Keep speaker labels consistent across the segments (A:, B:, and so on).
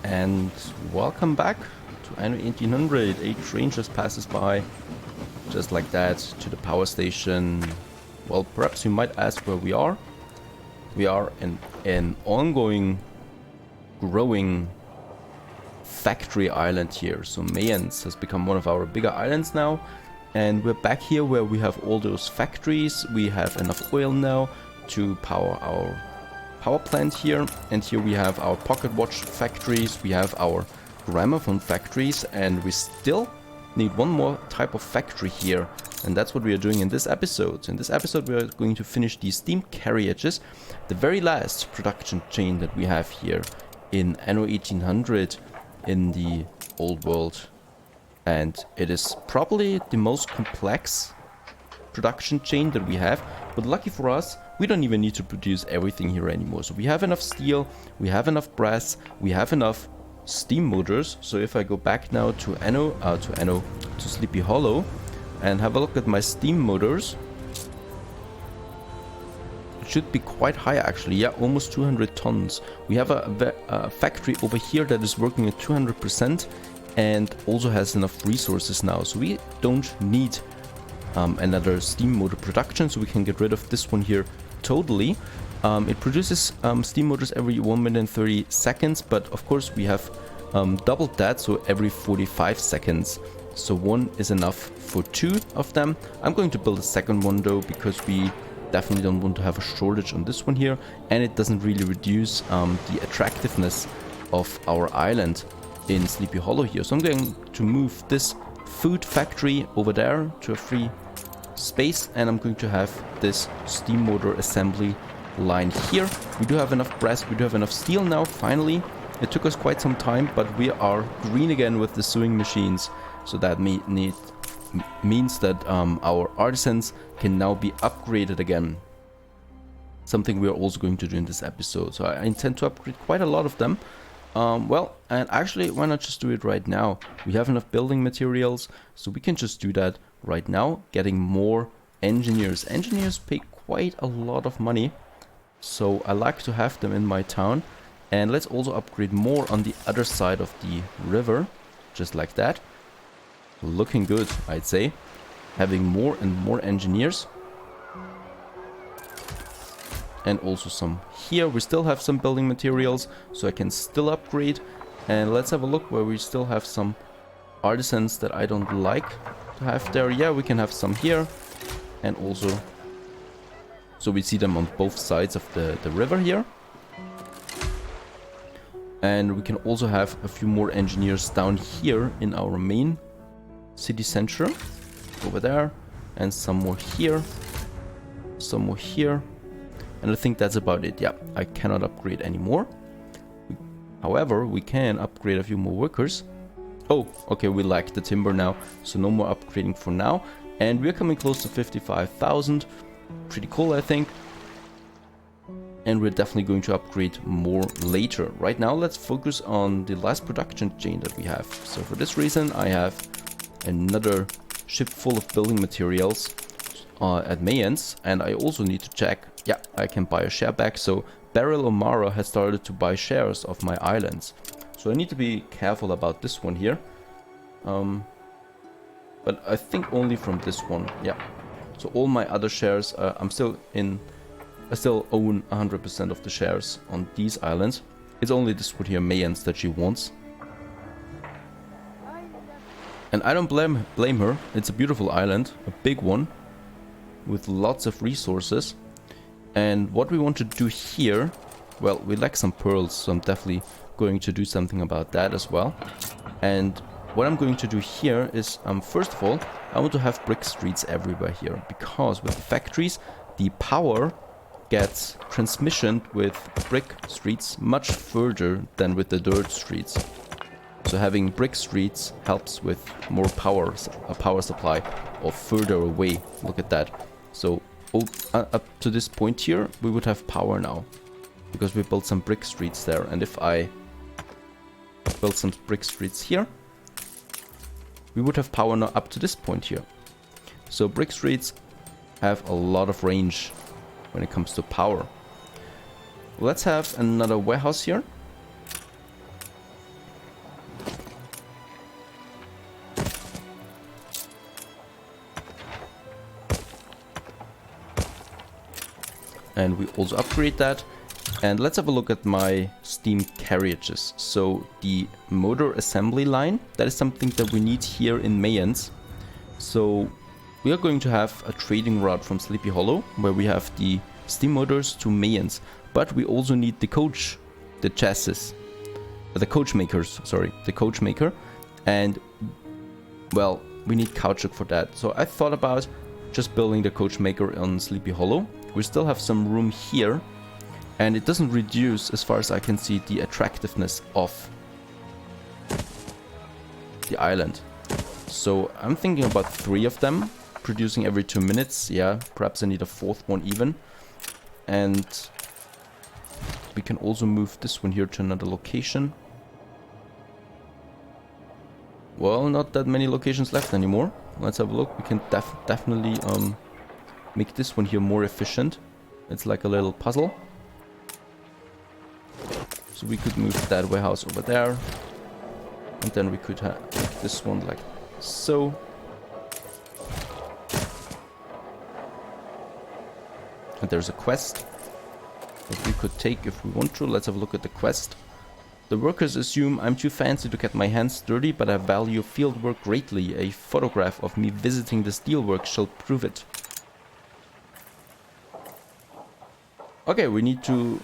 A: And welcome back to Anno 1800. A train just passes by, just like that, to the power station. Well, perhaps you might ask where we are. We are in an ongoing, growing factory island here. So Mayence has become one of our bigger islands now. And we're back here where we have all those factories. We have enough oil now to power our power plant here, and here we have our pocket watch factories, we have our gramophone factories, and we still need one more type of factory here, and that's what we are doing in this episode. In this episode we are going to finish the steam carriages, the very last production chain that we have here in Anno 1800 in the old world, and it is probably the most complex production chain that we have, but lucky for us, we don't even need to produce everything here anymore. So we have enough steel, we have enough brass, we have enough steam motors. So if I go back now to to Sleepy Hollow and have a look at my steam motors, it should be quite high actually. Yeah, almost 200 tons. We have a factory over here that is working at 200% and also has enough resources now. So we don't need another steam motor production, so we can get rid of this one here totally. It produces steam motors every 1 minute and 30 seconds, but of course we have doubled that, so every 45 seconds. So one is enough for two of them. I'm going to build a second one though, because we definitely don't want to have a shortage on this one here, and it doesn't really reduce the attractiveness of our island in Sleepy Hollow here. So I'm going to move this food factory over there to a free space, and I'm going to have this steam motor assembly line here. We do have enough brass, we do have enough steel now, finally. It took us quite some time, but we are green again with the sewing machines, so that means that our artisans can now be upgraded again. Something we are also going to do in this episode, so I intend to upgrade quite a lot of them. Well, and actually, why not just do it right now? We have enough building materials, so we can just do that right now, getting more engineers. Engineers pay quite a lot of money, so I like to have them in my town. And let's also upgrade more on the other side of the river, just like that. Looking good, I'd say. Having more and more engineers. And also some here. We still have some building materials, so I can still upgrade. And let's have a look where we still have some artisans that I don't like to have there. Yeah, we can have some here, and also, so we see them on both sides of the river here. And we can also have a few more engineers down here in our main city center, over there, and some more here, some more here. And I think that's about it. Yeah, I cannot upgrade anymore. However, we can upgrade a few more workers. Oh, okay, we lack the timber now, so no more upgrading for now. And we're coming close to 55,000. Pretty cool, I think. And we're definitely going to upgrade more later. Right now, let's focus on the last production chain that we have. So for this reason, I have another ship full of building materials at Mayence, and I also need to check. Yeah, I can buy a share back. So Beryl O'Mara has started to buy shares of my islands. So I need to be careful about this one here. But I think only from this one. Yeah. So all my other shares, I still own 100% of the shares on these islands. It's only this one here, Mayence, that she wants. And I don't blame her. It's a beautiful island, a big one, with lots of resources. And what we want to do here, well, we lack some pearls, so I'm definitely going to do something about that as well. And what I'm going to do here is, first of all, I want to have brick streets everywhere here, because with the factories, the power gets transmissioned with brick streets much further than with the dirt streets. So having brick streets helps with more power, a power supply of further away. Look at that. So up to this point here, we would have power now, because we built some brick streets there. And if I build some brick streets here, we would have power now up to this point here. So brick streets have a lot of range when it comes to power. Let's have another warehouse here. and we also upgrade that. And let's have a look at my steam carriages. So the motor assembly line, that is something that we need here in Mayence. So we are going to have a trading route from Sleepy Hollow, where we have the steam motors to Mayence. But we also need the coach, the chassis, the coach makers, sorry, the coach maker. And, well, we need caoutchouc for that. So I thought about just building the coach maker on Sleepy Hollow. We still have some room here. And it doesn't reduce, as far as I can see, the attractiveness of the island. So I'm thinking about 3 of them, producing every 2 minutes. Yeah, perhaps I need a 4th one even. And we can also move this one here to another location. Well, not that many locations left anymore. Let's have a look. We can definitely make this one here more efficient. It's like a little puzzle. So we could move that warehouse over there. And then we could have this one like so. And there's a quest that we could take if we want to. Let's have a look at the quest. The workers assume I'm too fancy to get my hands dirty, but I value field work greatly. A photograph of me visiting the steelworks shall prove it. Okay, we need to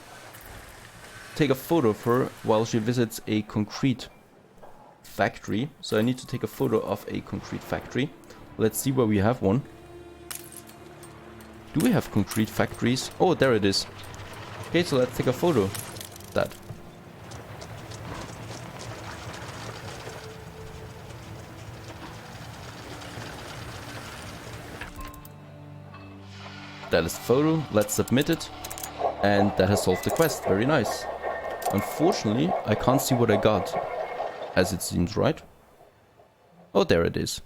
A: take a photo of her while she visits a concrete factory. So I need to take a photo of a concrete factory. Let's see where we have one. Do we have concrete factories? Oh, there it is. Okay, so let's take a photo of that. That is the photo. Let's submit it. And that has solved the quest. Very nice. Unfortunately, I can't see what I got, as it seems, right? Oh, there it is.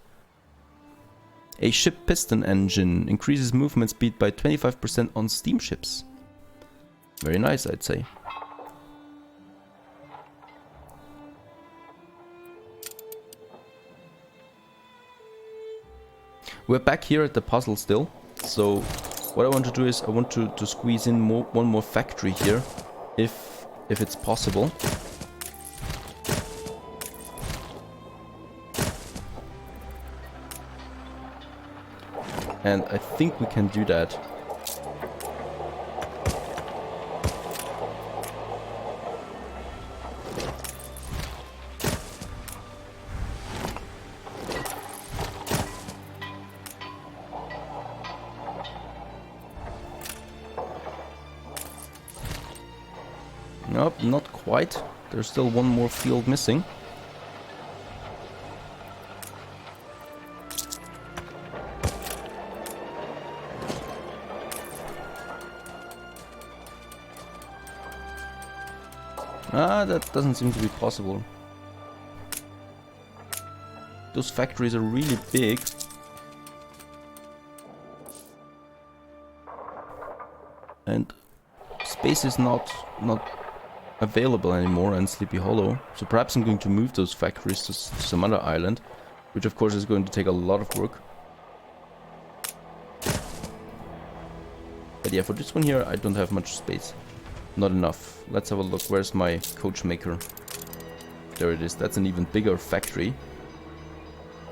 A: A ship piston engine increases movement speed by 25% on steamships. Very nice, I'd say. We're back here at the puzzle still. So what I want to do is I want to squeeze in one more factory here, if it's possible. And I think we can do that. Nope, not quite. There's still one more field missing. Ah, that doesn't seem to be possible. Those factories are really big. And space is not available anymore in Sleepy Hollow. So perhaps I'm going to move those factories to some other island, which of course is going to take a lot of work. But yeah, for this one here, I don't have much space. Not enough. Let's have a look. Where's my coach maker? There it is. That's an even bigger factory.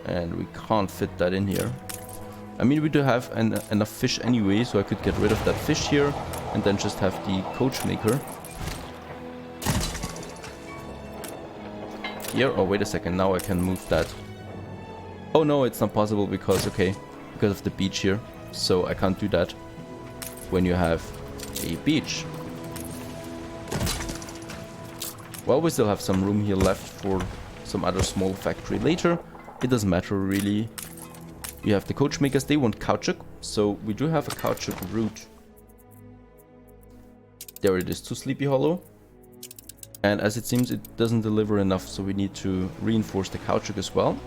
A: And we can't fit that in here. I mean, we do have enough fish anyway, so I could get rid of that fish here and then just have the coach maker here. Oh, wait a second. Now I can move that. Oh no, it's not possible because, okay, because of the beach here. So I can't do that when you have a beach. Well, we still have some room here left for some other small factory later. It doesn't matter really. We have the coach makers, they want caoutchouc. So we do have a caoutchouc route. There it is to Sleepy Hollow. And as it seems, it doesn't deliver enough, so we need to reinforce the caoutchouc as well.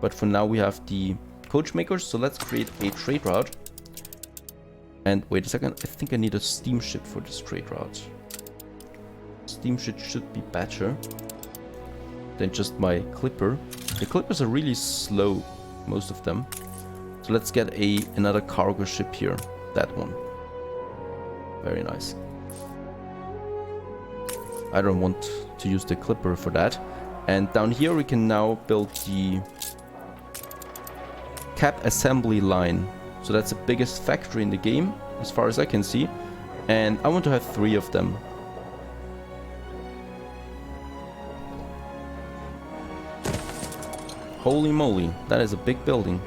A: But for now we have the coach makers, so let's create a trade route. And wait a second, I think I need a steamship for this trade route. Steamship should be better than just my clipper. The clippers are really slow, most of them. So let's get another cargo ship here, that one. Very nice. I don't want to use the clipper for that. And down here we can now build the cap assembly line. So that's the biggest factory in the game, as far as I can see. And I want to have 3 of them. Holy moly, that is a big building.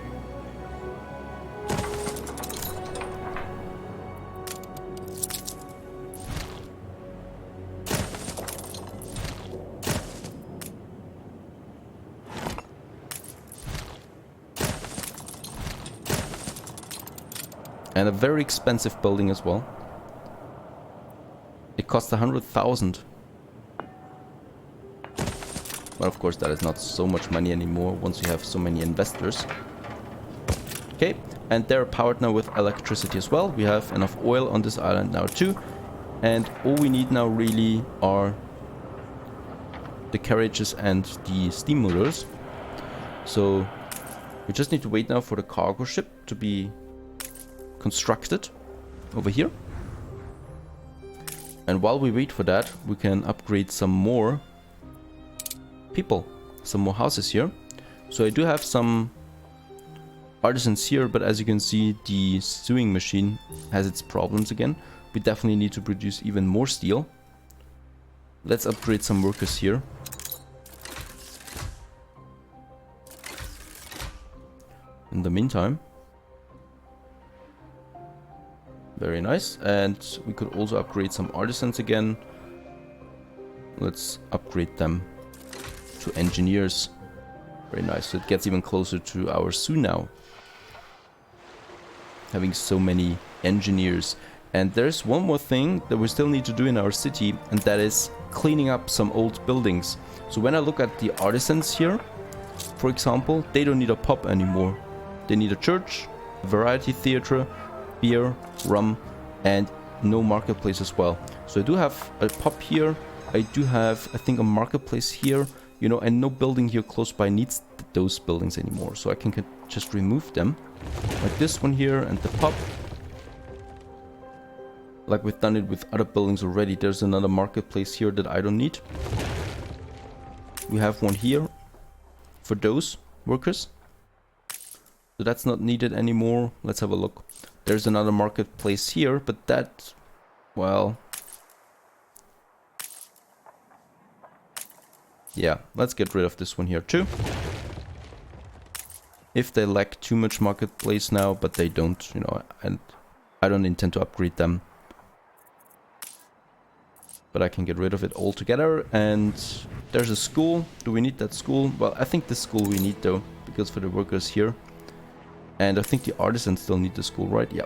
A: And a very expensive building as well. It cost 100,000. But of course that is not so much money anymore once you have so many investors. Okay, and they're powered now with electricity as well. We have enough oil on this island now too. And all we need now really are the carriages and the steam motors. So we just need to wait now for the cargo ship to be constructed over here. And while we wait for that, we can upgrade some more people, some more houses here. So I do have some artisans here, but as you can see, the sewing machine has its problems again. We definitely need to produce even more steel. Let's upgrade some workers here. In the meantime, very nice. And we could also upgrade some artisans again. Let's upgrade them to engineers. Very nice. So it gets even closer to our zoo now, having so many engineers. And there's one more thing that we still need to do in our city, and that is cleaning up some old buildings. So when I look at the artisans here, for example, they don't need a pub anymore. They need a church, a variety theater, beer, rum, and no marketplace as well. So I do have a pub here. I do have, I think, a marketplace here, you know, and no building here close by needs those buildings anymore. So I can just remove them, like this one here and the pub. Like we've done it with other buildings already. There's another marketplace here that I don't need. We have one here for those workers. So that's not needed anymore. Let's have a look. There's another marketplace here, but that, well, yeah, let's get rid of this one here too. If they lack too much marketplace now, but they don't, you know, and I don't intend to upgrade them. But I can get rid of it altogether. And there's a school. Do we need that school? Well, I think the school we need though, because for the workers here. And I think the artisans still need the school, right? Yeah.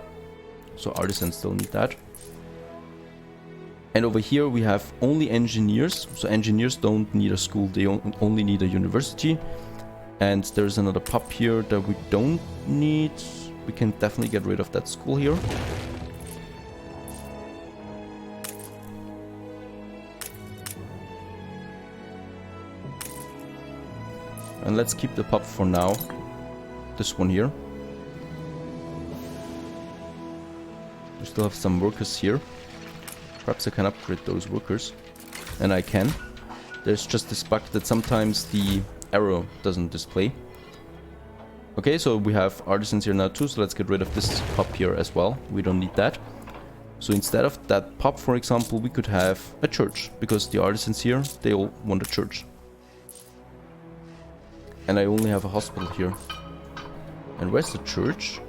A: So artisans still need that. And over here we have only engineers. So engineers don't need a school, they only need a university. And there's another pub here that we don't need. We can definitely get rid of that school here. And let's keep the pub for now. This one here. We still have some workers here. Perhaps I can upgrade those workers. And I can. There's just this bug that sometimes the arrow doesn't display. Okay, so we have artisans here now too, so let's get rid of this pub here as well. We don't need that. So instead of that pub, for example, we could have a church, because the artisans here, they all want a church. And I only have a hospital here. And where's the church?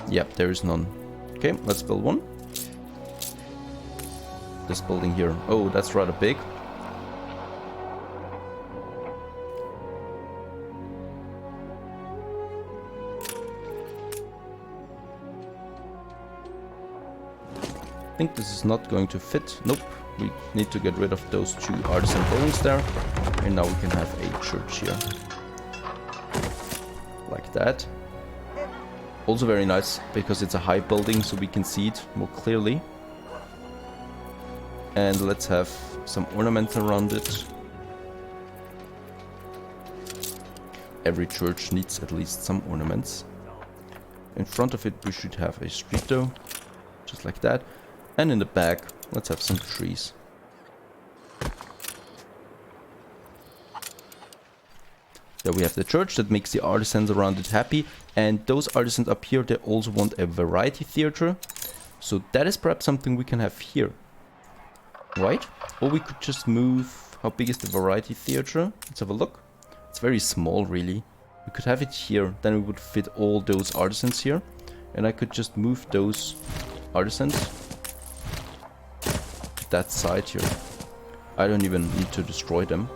A: Yep, there is none. Okay, let's build one. This building here. Oh, that's rather big. I think this is not going to fit. Nope. We need to get rid of those 2 artisan buildings there. And now we can have a church here. Like that. Also very nice, because it's a high building, so we can see it more clearly. And let's have some ornaments around it. Every church needs at least some ornaments. In front of it we should have a street though, just like that. And in the back, let's have some trees. There we have the church that makes the artisans around it happy. And those artisans up here, they also want a variety theater. So that is perhaps something we can have here. Right? Or we could just move... How big is the variety theater? Let's have a look. It's very small, really. We could have it here. Then we would fit all those artisans here. And I could just move those artisans to that side here. I don't even need to destroy them.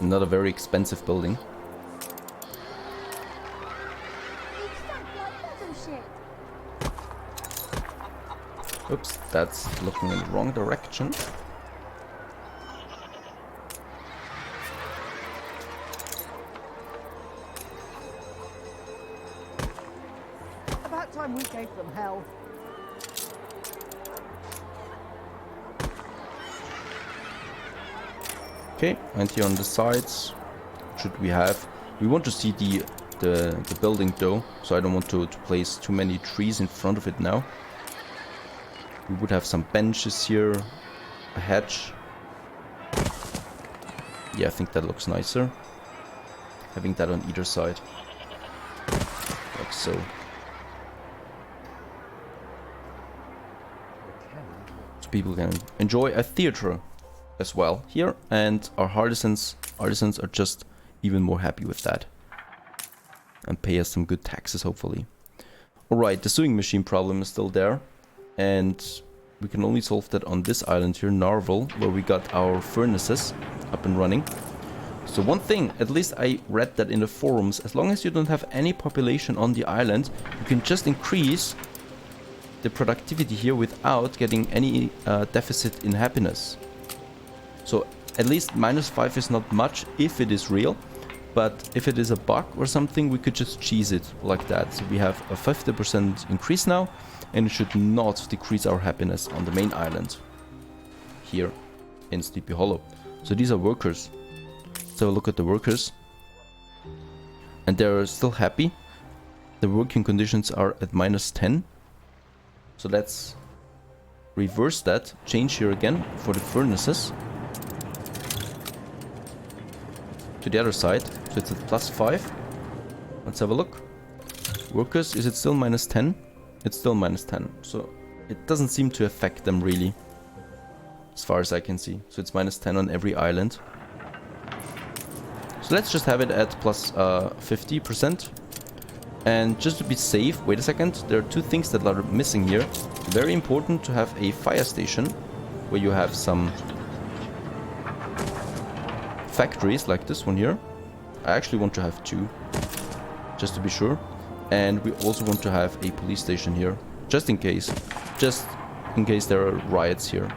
A: Not a very expensive building. Oops, that's looking in the wrong direction.
B: About time we gave them hell.
A: Okay, and here on the sides, should we have... We want to see the building though, so I don't want to place too many trees in front of it now. We would have some benches here, a hedge. Yeah, I think that looks nicer. Having that on either side. Like so. So people can enjoy a theater as well here, and our artisans are just even more happy with that and pay us some good taxes, hopefully. Alright, the sewing machine problem is still there, and we can only solve that on this island here, Narvel, where we got our furnaces up and running. So one thing, at least I read that in the forums, as long as you don't have any population on the island, you can just increase the productivity here without getting any deficit in happiness. So at least -5 is not much if it is real, but if it is a bug or something, we could just cheese it like that. So we have a 50% increase now, and it should not decrease our happiness on the main island here in Sleepy Hollow. So these are workers. So look at the workers, and they're still happy. The working conditions are at -10. So let's reverse that, change here again for the furnaces to the other side, so it's at +5. Let's have a look. Workers, is it still -10? It's still -10, so it doesn't seem to affect them really, as far as I can see. So it's -10 on every island. So let's just have it at +50%. And just to be safe, wait a second, there are two things that are missing here. Very important to have a fire station, where you have some factories like this one here. I actually want to have two, just to be sure. And we also want to have a police station here, just in case there are riots here.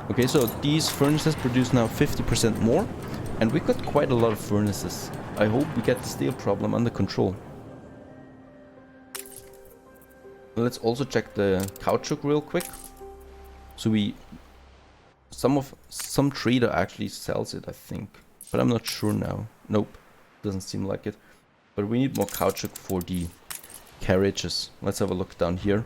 A: Okay, so these furnaces produce now 50% more, and we got quite a lot of furnaces. I hope we get the steel problem under control. Let's also check the caoutchouc real quick. So some trader actually sells it, I think, but I'm not sure now. Nope, doesn't seem like it. But we need more caoutchouc for the carriages. Let's have a look down here.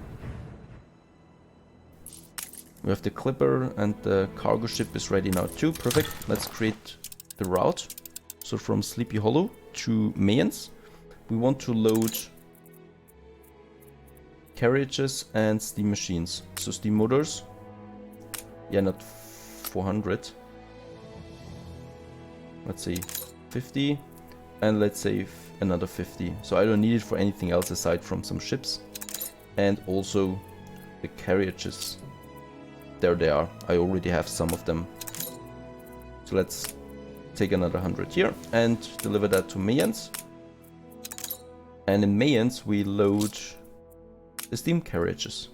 A: We have the clipper, and the cargo ship is ready now too. Perfect. Let's create the route. So from Sleepy Hollow to Mayence, we want to load carriages and steam machines. So steam motors. Yeah, not 400. Let's say 50. And let's say another 50. So I don't need it for anything else aside from some ships. And also the carriages. There they are. I already have some of them. So let's take another 100 here and deliver that to Mayence. And in Mayence we load the steam carriages.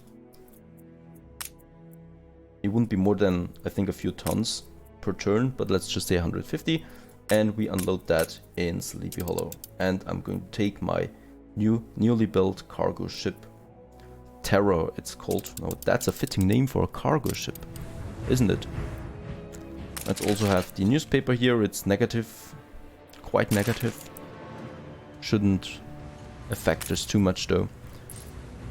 A: It wouldn't be more than, I think, a few tons per turn, but let's just say 150. And we unload that in Sleepy Hollow. And I'm going to take my newly built cargo ship. Terror, it's called. No, that's a fitting name for a cargo ship, isn't it? Let's also have the newspaper here. It's negative, quite negative. Shouldn't affect us too much though.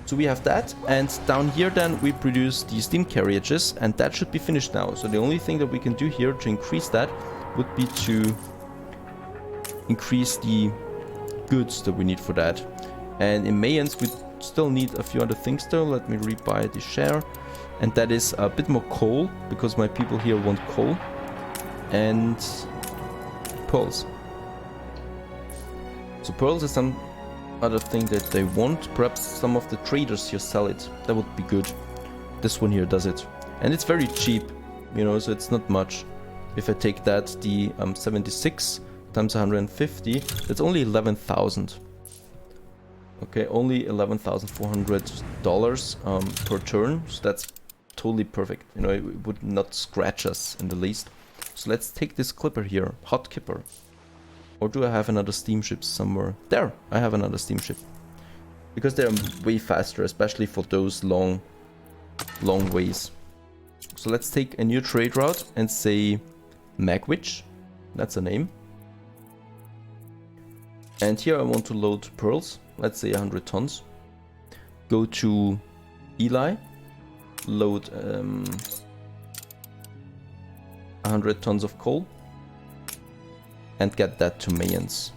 A: So we have that, and down here then we produce the steam carriages, and that should be finished now. So the only thing that we can do here to increase that would be to increase the goods that we need for that. And in Mayans we still need a few other things though. Let me rebuy the share, and that is a bit more coal, because my people here want coal, and pearls. So pearls is some other thing that they want. Perhaps some of the traders here sell it. That would be good. This one here does it, and it's very cheap, you know, so it's not much. If I take that, the 76 times 150, that's only 11,000. Okay, only $11,400 per turn, so that's totally perfect. You know, it would not scratch us in the least. So let's take this clipper here, hot kipper. Or do I have another steamship somewhere? There, I have another steamship. Because they're way faster, especially for those long ways. So let's take a new trade route and say Magwitch. That's a name. And here I want to load pearls. Let's say 100 tons. Go to Eli. Load 100 tons of coal. And get that to Mayans.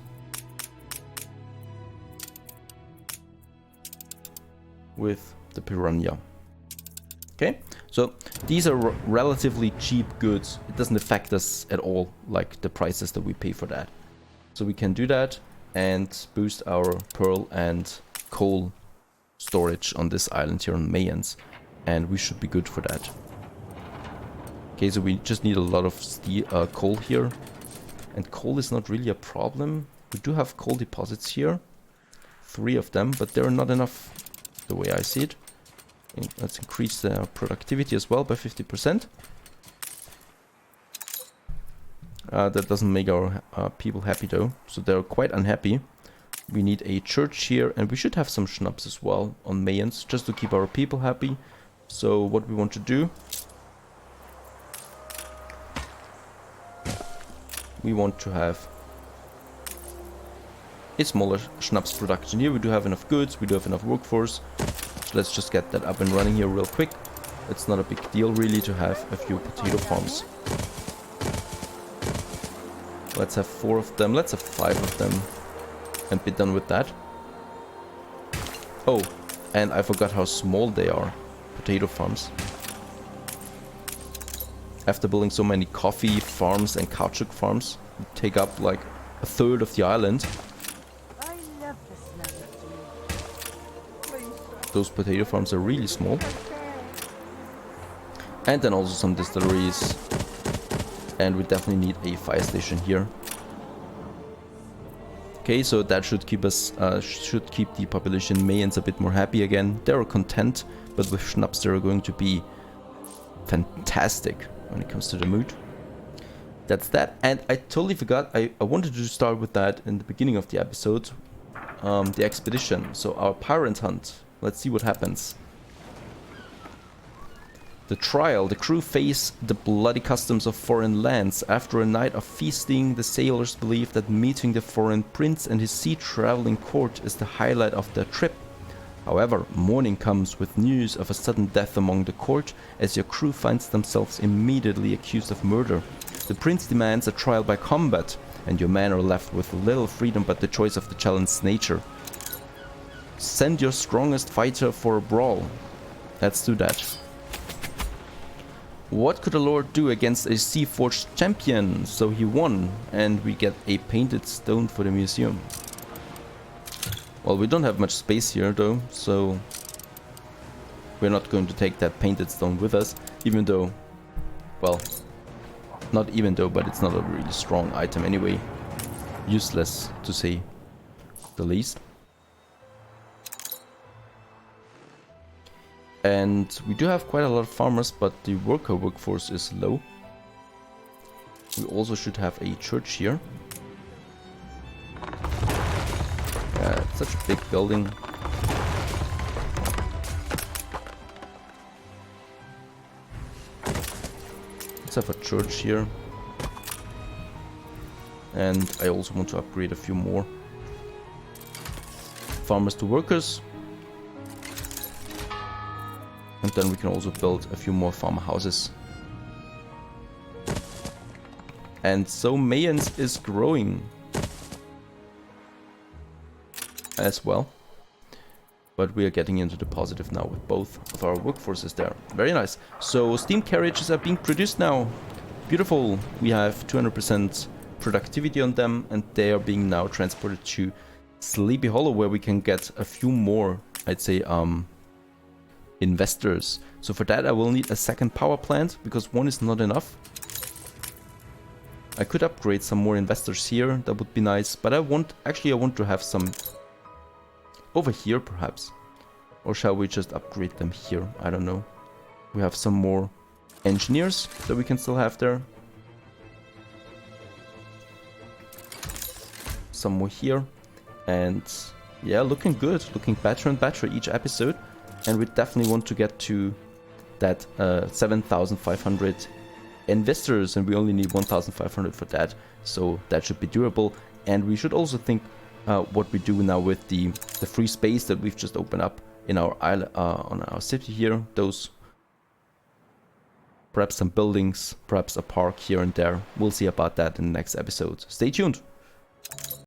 A: With the Piranha. Okay, so these are relatively cheap goods. It doesn't affect us at all, like the prices that we pay for that. So we can do that and boost our pearl and coal storage on this island here on Mayans. And we should be good for that. Okay, so we just need a lot of steel, coal here. And coal is not really a problem. We do have coal deposits here. 3 of them, but they're not enough the way I see it. And let's increase the productivity as well by 50%. That doesn't make our people happy though, so they're quite unhappy. We need a church here, and we should have some schnapps as well on Mayans, just to keep our people happy. So what we want to do, we want to have a smaller schnapps production here. We do have enough goods, we do have enough workforce. So let's just get that up and running here real quick. It's not a big deal really to have a few potato farms. Let's have 4 of them, let's have 5 of them and be done with that. Oh, and I forgot how small they are, potato farms. After building so many coffee farms and caoutchouc farms, we take up like a third of the island.
B: I love the smell of tea.
A: Those potato farms are really small. And then also some distilleries. And we definitely need a fire station here. Okay, so that should keep us, should keep the population Mayans a bit more happy again. They're content, but with schnapps they're going to be fantastic when it comes to the mood. That's that. And I totally forgot, I wanted to start with that in the beginning of the episode. The expedition, so our pirate hunt. Let's see what happens. The trial. The crew face the bloody customs of foreign lands. After a night of feasting, the sailors believe that meeting the foreign prince and his sea-traveling court is the highlight of their trip. However, morning comes with news of a sudden death among the court, as your crew finds themselves immediately accused of murder. The prince demands a trial by combat, and your men are left with little freedom but the choice of the challenged nature. Send your strongest fighter for a brawl. Let's do that. What could a lord do against a sea-forged champion? So he won, and we get a painted stone for the museum. Well, we don't have much space here though, so we're not going to take that painted stone with us, even though, well, not even though, but it's not a really strong item anyway. Useless, to say the least. And we do have quite a lot of farmers, but the worker workforce is low. We also should have a church here. It's such a big building. Let's have a church here. And I also want to upgrade a few more farmers to workers. And then we can also build a few more farmhouses. And so Mayence is growing as well. But we are getting into the positive now with both of our workforces there. Very nice. So steam carriages are being produced now. Beautiful. We have 200% productivity on them, and they are being now transported to Sleepy Hollow, where we can get a few more, I'd say, investors. So for that I will need a second power plant, because one is not enough. I could upgrade some more investors here, that would be nice, but I want to have some over here perhaps. Or shall we just upgrade them here? I don't know. We have some more engineers that we can still have there. Some more here. And yeah, looking good. Looking better and better each episode. And we definitely want to get to that 7,500 investors. And we only need 1,500 for that. So that should be doable. And we should also think what we do now with the free space that we've just opened up in our island, on our city here. Those, perhaps some buildings, perhaps a park here and there. We'll see about that in the next episode. Stay tuned.